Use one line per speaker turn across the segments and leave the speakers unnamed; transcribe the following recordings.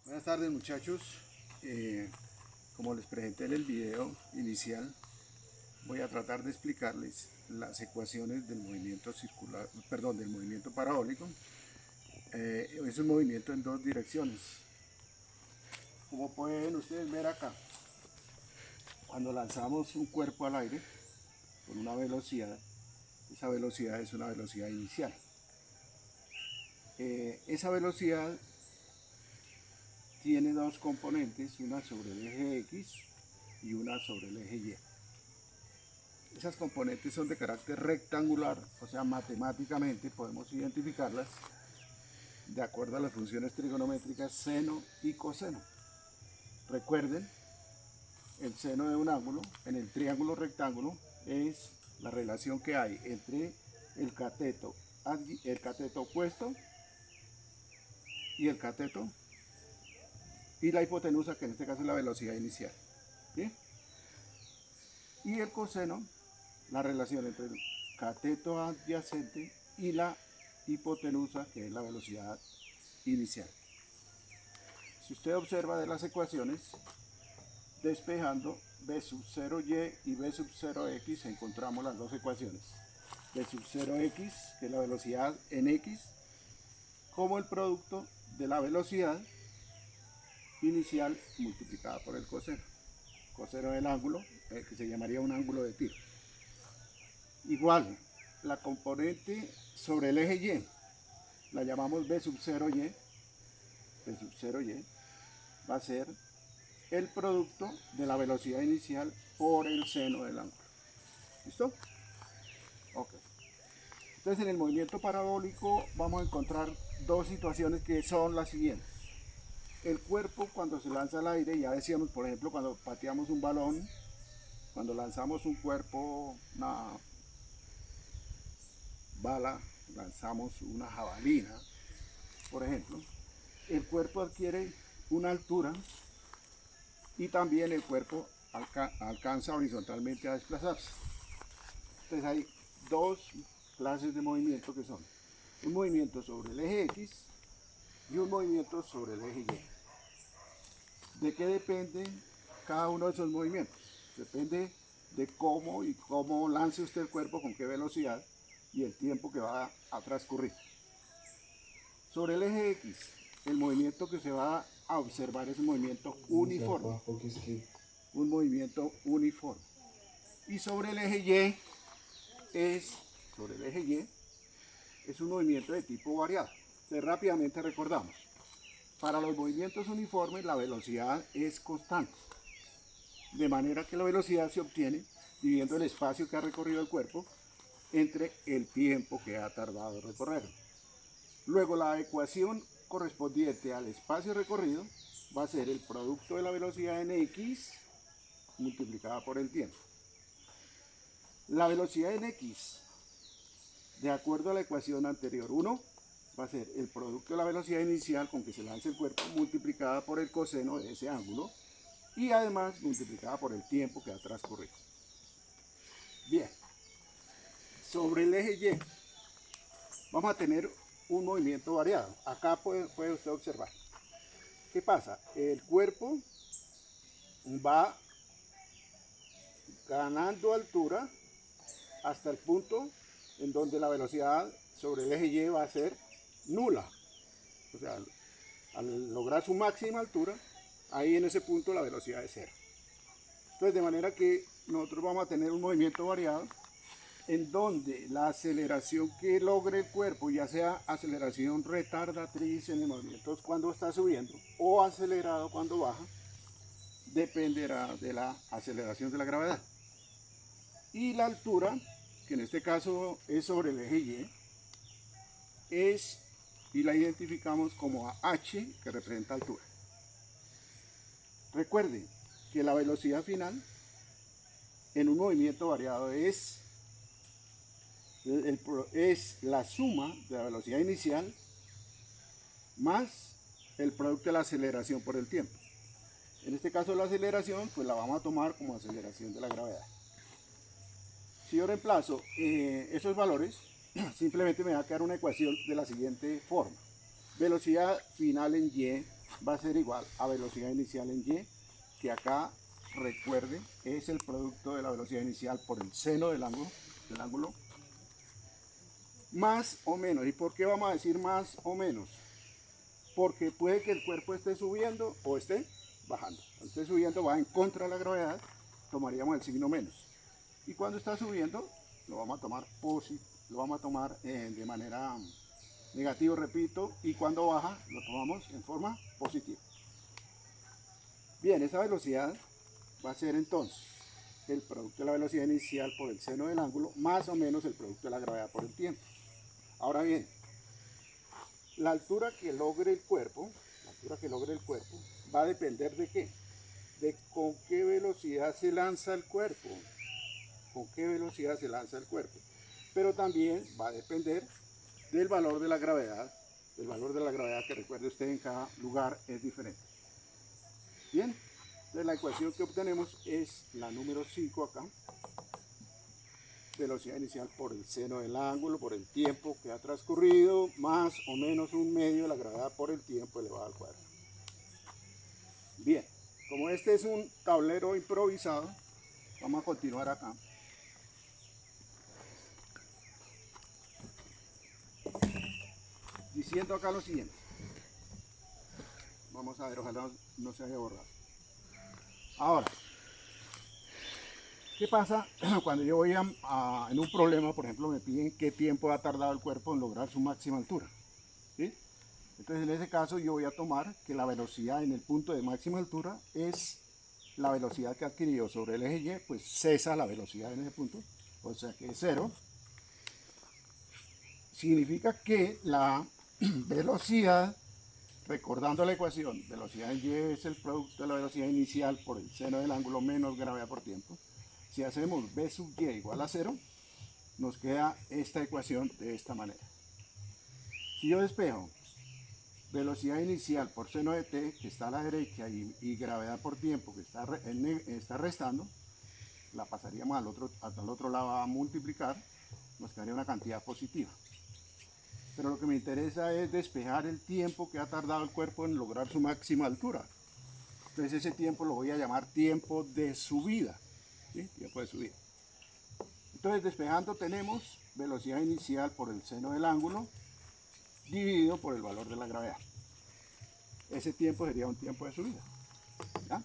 Buenas tardes muchachos. Como les presenté en el video inicial, voy a tratar de explicarles las ecuaciones del movimiento circular, perdón, del movimiento parabólico. Es un movimiento en dos direcciones. Como pueden ustedes ver acá, cuando lanzamos un cuerpo al aire con una velocidad, esa velocidad es una velocidad inicial. Esa velocidad tiene dos componentes, una sobre el eje X y una sobre el eje Y. Esas componentes son de carácter rectangular, o sea, matemáticamente podemos identificarlas de acuerdo a las funciones trigonométricas seno y coseno. Recuerden, el seno de un ángulo en el triángulo rectángulo es la relación que hay entre el cateto opuesto y el cateto y la hipotenusa, que en este caso es la velocidad inicial. ¿Sí? Y el coseno, la relación entre el cateto adyacente y la hipotenusa, que es la velocidad inicial. Si usted observa de las ecuaciones, despejando b sub 0y y b sub 0x, encontramos las dos ecuaciones. B sub 0x, que es la velocidad en x, como el producto de la velocidad inicial multiplicada por el coseno. Coseno del ángulo, que se llamaría un ángulo de tiro. Igual, la componente sobre el eje Y, la llamamos B sub 0y, B sub 0y, va a ser el producto de la velocidad inicial por el seno del ángulo. ¿Listo? Ok. Entonces en el movimiento parabólico vamos a encontrar dos situaciones que son las siguientes. El cuerpo cuando se lanza al aire, ya decíamos por ejemplo cuando pateamos un balón, cuando lanzamos un cuerpo, una bala, lanzamos una jabalina, por ejemplo, el cuerpo adquiere una altura y también el cuerpo alcanza horizontalmente a desplazarse. Entonces hay dos clases de movimiento que son un movimiento sobre el eje X y un movimiento sobre el eje Y. ¿De qué depende cada uno de esos movimientos? Depende de cómo lance usted el cuerpo, con qué velocidad y el tiempo que va a transcurrir. Sobre el eje X, el movimiento que se va a observar es un movimiento uniforme. Un movimiento uniforme. Y sobre el eje Y es un movimiento de tipo variado. Entonces rápidamente recordamos. Para los movimientos uniformes la velocidad es constante. De manera que la velocidad se obtiene dividiendo el espacio que ha recorrido el cuerpo entre el tiempo que ha tardado en recorrerlo. Luego la ecuación correspondiente al espacio recorrido va a ser el producto de la velocidad en x multiplicada por el tiempo. La velocidad en x, de acuerdo a la ecuación anterior 1, va a ser el producto de la velocidad inicial con que se lance el cuerpo multiplicada por el coseno de ese ángulo y además multiplicada por el tiempo que ha transcurrido. Bien, sobre el eje Y vamos a tener un movimiento variado. Acá puede usted observar. ¿Qué pasa? El cuerpo va ganando altura hasta el punto en donde la velocidad sobre el eje Y va a ser nula. O sea, al lograr su máxima altura, ahí en ese punto la velocidad es cero. Entonces, de manera que nosotros vamos a tener un movimiento variado en donde la aceleración que logre el cuerpo, ya sea aceleración retardatriz en el movimiento cuando está subiendo o acelerado cuando baja, dependerá de la aceleración de la gravedad. Y la altura, que en este caso es sobre el eje Y, y la identificamos como h, que representa altura. Recuerden que la velocidad final en un movimiento variado es la suma de la velocidad inicial más el producto de la aceleración por el tiempo. En este caso la aceleración pues la vamos a tomar como aceleración de la gravedad. Si yo reemplazo esos valores, simplemente me va a quedar una ecuación de la siguiente forma. Velocidad final en Y va a ser igual a velocidad inicial en y, que acá, recuerde, es el producto de la velocidad inicial por el seno del ángulo, más o menos. ¿Y por qué vamos a decir más o menos? Porque puede que el cuerpo esté subiendo o esté bajando. Cuando esté subiendo va en contra de la gravedad, tomaríamos el signo menos. Y cuando está subiendo, lo vamos a tomar de manera negativa, repito, y cuando baja, lo tomamos en forma positiva. Bien, esa velocidad va a ser entonces el producto de la velocidad inicial por el seno del ángulo, más o menos el producto de la gravedad por el tiempo. Ahora bien, la altura que logre el cuerpo va a depender de qué, de con qué velocidad se lanza el cuerpo, pero también va a depender del valor de la gravedad, que recuerde usted en cada lugar es diferente. Bien, entonces la ecuación que obtenemos es la número 5 acá, velocidad inicial por el seno del ángulo, por el tiempo que ha transcurrido, más o menos un medio de la gravedad por el tiempo elevado al cuadrado. Bien, como este es un tablero improvisado, vamos a continuar acá. Diciendo acá lo siguiente. Vamos a ver, ojalá no se haya borrado. Ahora, ¿qué pasa cuando yo voy en un problema? Por ejemplo, me piden qué tiempo ha tardado el cuerpo en lograr su máxima altura, ¿sí? Entonces, en ese caso, yo voy a tomar que la velocidad en el punto de máxima altura es la velocidad que ha adquirido sobre el eje Y, pues cesa la velocidad en ese punto, o sea que es 0. Significa que la velocidad, recordando la ecuación, velocidad en Y es el producto de la velocidad inicial por el seno del ángulo menos gravedad por tiempo. Si hacemos b sub y igual a 0, nos queda esta ecuación de esta manera. Si yo despejo velocidad inicial por seno de t, que está a la derecha, y gravedad por tiempo, que está restando, la pasaríamos al otro lado a multiplicar, nos quedaría una cantidad positiva. Pero lo que me interesa es despejar el tiempo que ha tardado el cuerpo en lograr su máxima altura. Entonces ese tiempo lo voy a llamar tiempo de subida, ¿sí? Tiempo de subida. Entonces despejando tenemos velocidad inicial por el seno del ángulo dividido por el valor de la gravedad. Ese tiempo sería un tiempo de subida, ¿ya?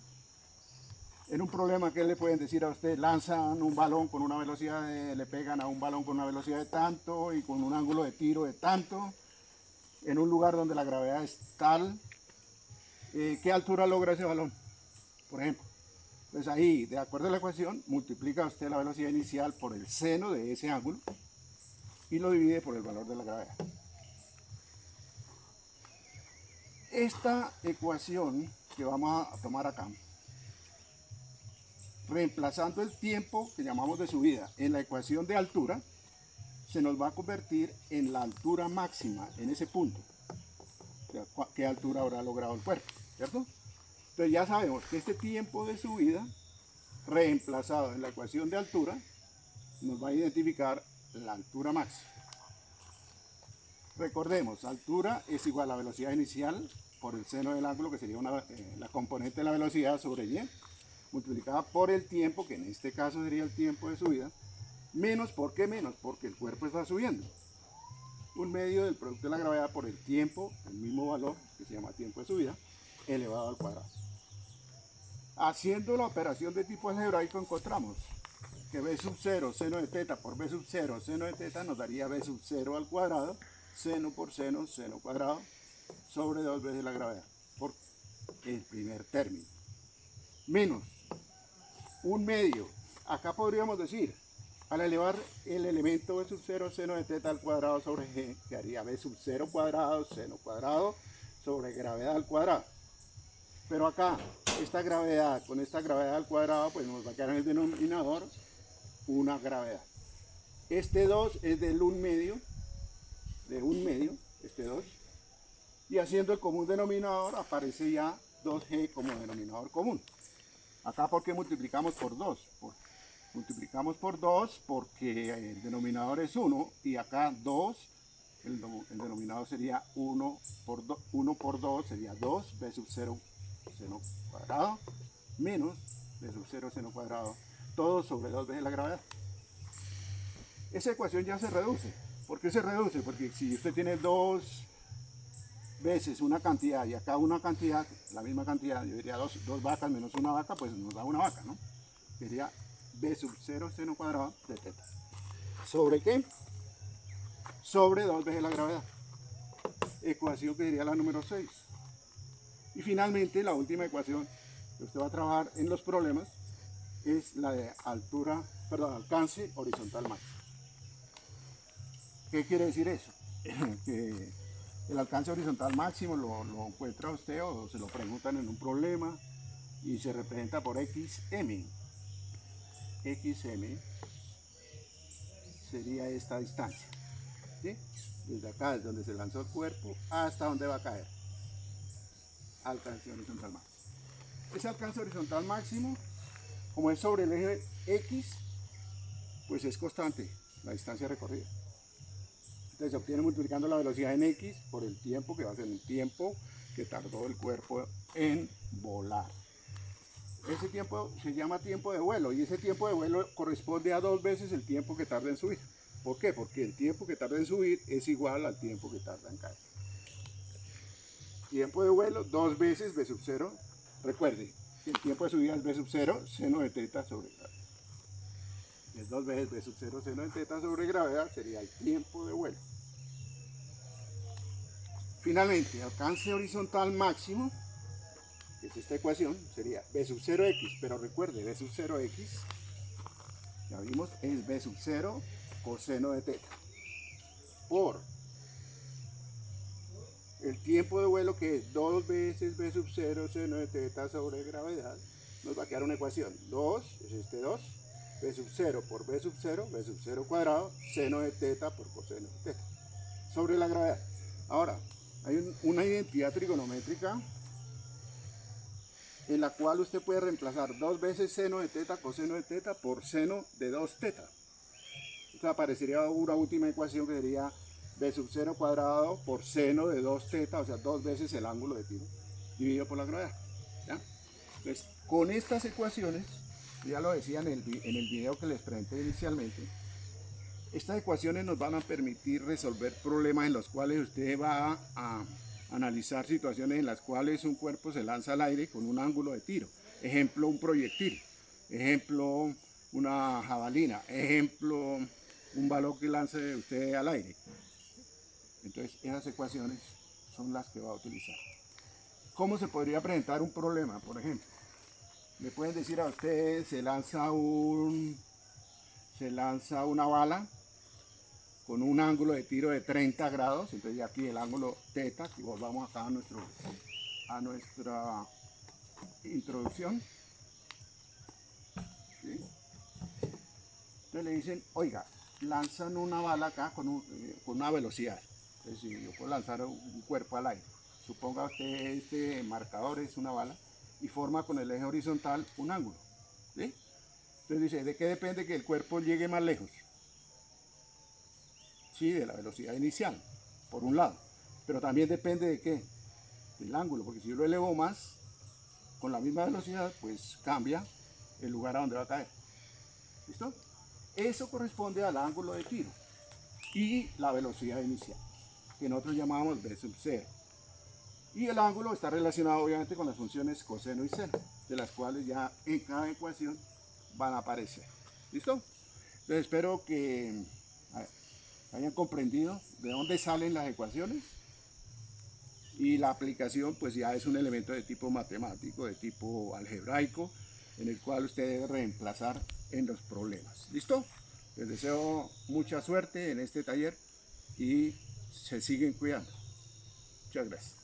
En un problema, ¿qué le pueden decir a usted? Lanzan un balón con una velocidad le pegan a un balón con una velocidad de tanto y con un ángulo de tiro de tanto, en un lugar donde la gravedad es tal. ¿Qué altura logra ese balón? Por ejemplo. Pues ahí, de acuerdo a la ecuación, multiplica usted la velocidad inicial por el seno de ese ángulo y lo divide por el valor de la gravedad. Esta ecuación que vamos a tomar acá, reemplazando el tiempo que llamamos de subida en la ecuación de altura, se nos va a convertir en la altura máxima en ese punto. ¿Qué altura habrá logrado el cuerpo? ¿Cierto? Entonces ya sabemos que este tiempo de subida, reemplazado en la ecuación de altura, nos va a identificar la altura máxima. Recordemos, altura es igual a la velocidad inicial por el seno del ángulo, que sería la componente de la velocidad sobre y, multiplicada por el tiempo, que en este caso sería el tiempo de subida, menos, ¿por qué menos? Porque el cuerpo está subiendo. Un medio del producto de la gravedad por el tiempo, el mismo valor, que se llama tiempo de subida, elevado al cuadrado. Haciendo la operación de tipo algebraico encontramos que b sub 0 seno de teta por b sub 0 seno de teta nos daría b sub 0 al cuadrado, seno por seno cuadrado, sobre 2 veces la gravedad, por el primer término. Menos un medio. Acá podríamos decir, al elevar el elemento b sub 0 seno de teta al cuadrado sobre g, quedaría b sub 0 cuadrado seno cuadrado sobre gravedad al cuadrado. Pero acá, esta gravedad con esta gravedad al cuadrado, pues nos va a quedar en el denominador una gravedad. Este 2 es de un medio, este 2. Y haciendo el común denominador aparece ya 2g como denominador común. Acá, ¿por qué multiplicamos por 2? Multiplicamos por 2 porque el denominador es 1 y acá 2 el denominador sería 1 por 2 sería 2 b sub 0 seno cuadrado menos b sub 0 seno cuadrado, todo sobre 2 veces la gravedad. Esa ecuación ya se reduce. ¿Por qué se reduce? Porque si usted tiene dos veces una cantidad y acá una cantidad, la misma cantidad, yo diría dos vacas menos una vaca, pues nos da una vaca, ¿no? Sería b sub 0 seno cuadrado de teta. ¿Sobre qué? Sobre 2 veces la gravedad. Ecuación que sería la número 6. Y finalmente la última ecuación que usted va a trabajar en los problemas es la de alcance horizontal máximo. ¿Qué quiere decir eso? Que el alcance horizontal máximo lo encuentra usted o se lo preguntan en un problema y se representa por xm. xm sería esta distancia, ¿sí? Desde acá, desde donde se lanzó el cuerpo, hasta donde va a caer. Alcance horizontal máximo. Ese alcance horizontal máximo, como es sobre el eje X, pues es constante la distancia recorrida. Entonces se obtiene multiplicando la velocidad en X por el tiempo, que va a ser el tiempo que tardó el cuerpo en volar. Ese tiempo se llama tiempo de vuelo y ese tiempo de vuelo corresponde a 2 veces el tiempo que tarda en subir. ¿Por qué? Porque el tiempo que tarda en subir es igual al tiempo que tarda en caer. Tiempo de vuelo 2 veces b sub 0. Recuerde que el tiempo de subida es b sub 0 seno de teta sobre gravedad. Es 2 veces b sub 0 seno de teta sobre gravedad, sería el tiempo de vuelo. Finalmente, alcance horizontal máximo, que es esta ecuación, sería b sub 0x, pero recuerde, b sub 0x, ya vimos, es b sub 0 coseno de teta, por el tiempo de vuelo, que es 2 veces b sub 0 seno de teta sobre gravedad. Nos va a quedar una ecuación, 2, es este 2, b sub 0 por b sub 0 cuadrado, seno de teta por coseno de teta, sobre la gravedad. Ahora, hay una identidad trigonométrica en la cual usted puede reemplazar 2 veces seno de teta coseno de teta por seno de 2 teta. Entonces aparecería una última ecuación que sería b sub 0 cuadrado por seno de 2 teta, o sea, 2 veces el ángulo de tiro dividido por la gravedad. ¿Ya? Entonces, con estas ecuaciones, ya lo decía en el video que les presenté inicialmente, estas ecuaciones nos van a permitir resolver problemas en los cuales usted va a analizar situaciones en las cuales un cuerpo se lanza al aire con un ángulo de tiro. Ejemplo, un proyectil. Ejemplo, una jabalina. Ejemplo, un balón que lance usted al aire. Entonces, esas ecuaciones son las que va a utilizar. ¿Cómo se podría presentar un problema? Por ejemplo, le pueden decir a usted, se lanza una bala con un ángulo de tiro de 30 grados, entonces ya aquí el ángulo teta, que volvamos acá a nuestra introducción. ¿Sí? Entonces le dicen, oiga, lanzan una bala acá con una velocidad. Entonces, si yo puedo lanzar un cuerpo al aire, suponga usted este marcador es una bala y forma con el eje horizontal un ángulo. ¿Sí? Entonces dice, ¿de qué depende que el cuerpo llegue más lejos? Sí, de la velocidad inicial, por un lado, pero también depende de qué, del ángulo, porque si yo lo elevo más, con la misma velocidad, pues cambia el lugar a donde va a caer. ¿Listo? Eso corresponde al ángulo de tiro y la velocidad inicial, que nosotros llamamos b sub 0. Y el ángulo está relacionado obviamente con las funciones coseno y seno, de las cuales ya en cada ecuación van a aparecer. ¿Listo? Entonces espero que hayan comprendido de dónde salen las ecuaciones, y la aplicación pues ya es un elemento de tipo matemático, de tipo algebraico, en el cual usted debe reemplazar en los problemas. ¿Listo? Les deseo mucha suerte en este taller y se siguen cuidando. Muchas gracias.